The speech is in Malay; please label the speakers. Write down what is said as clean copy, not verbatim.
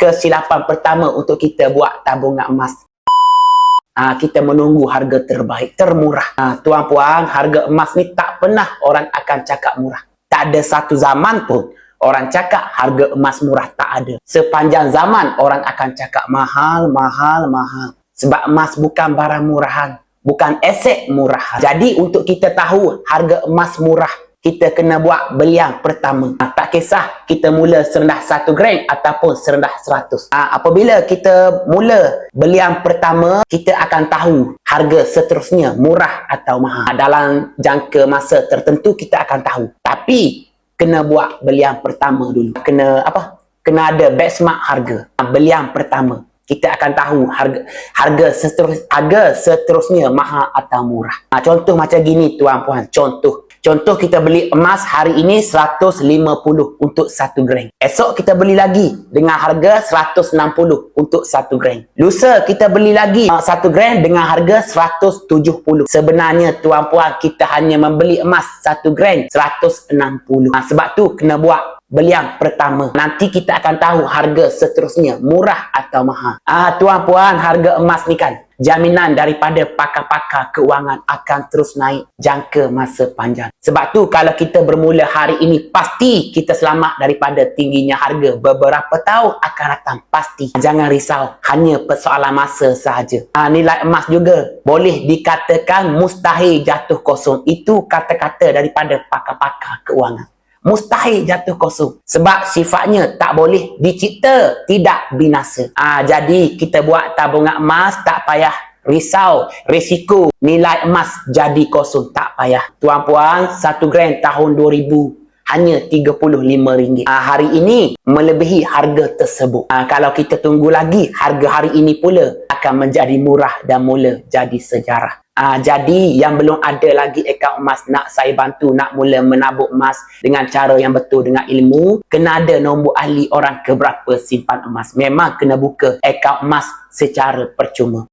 Speaker 1: kesilapan pertama untuk kita buat tabungan emas. Kita menunggu harga terbaik, termurah. Tuan puan, harga emas ni tak pernah orang akan cakap murah. Tak ada satu zaman pun orang cakap harga emas murah, tak ada. Sepanjang zaman orang akan cakap mahal, mahal, mahal. Sebab emas bukan barang murahan, bukan aset murahan. Jadi untuk kita tahu harga emas murah, kita kena buat belian pertama. Tak kisah kita mula serendah 1 gram ataupun serendah 100. Apabila kita mula belian pertama, kita akan tahu harga seterusnya murah atau mahal. Dalam jangka masa tertentu kita akan tahu. Tapi kena buat belian pertama dulu. Kena ada benchmark harga. Belian pertama, kita akan tahu harga seterusnya mahal atau murah. Contoh macam gini tuan puan, Contoh kita beli emas hari ini 150 untuk 1 gram. Esok kita beli lagi dengan harga 160 untuk 1 gram. Lusa kita beli lagi 1 gram dengan harga 170. Sebenarnya tuan puan, kita hanya membeli emas 1 gram 160. Sebab tu kena buat belian pertama. Nanti kita akan tahu harga seterusnya murah atau mahal. Tuan puan, harga emas ni kan jaminan daripada pakar-pakar keuangan akan terus naik jangka masa panjang. Sebab tu kalau kita bermula hari ini, pasti kita selamat daripada tingginya harga beberapa tahun akan datang. Pasti. Jangan risau, hanya persoalan masa sahaja. Nilai emas juga boleh dikatakan mustahil jatuh kosong. Itu kata-kata daripada pakar-pakar keuangan. Mustahil jatuh kosong. Sebab sifatnya tak boleh dicipta, tidak binasa. Jadi kita buat tabungan emas, tak payah risau risiko nilai emas jadi kosong, tak payah. Tuan puan, 1 gram tahun 2000 hanya RM35. Hari ini melebihi harga tersebut. Kalau kita tunggu lagi, harga hari ini pula akan menjadi murah dan mula jadi sejarah. Jadi yang belum ada lagi akaun emas, nak saya bantu nak mula menabung emas dengan cara yang betul, dengan ilmu, kena ada nombor ahli orang keberapa simpan emas. Memang kena buka akaun emas secara percuma.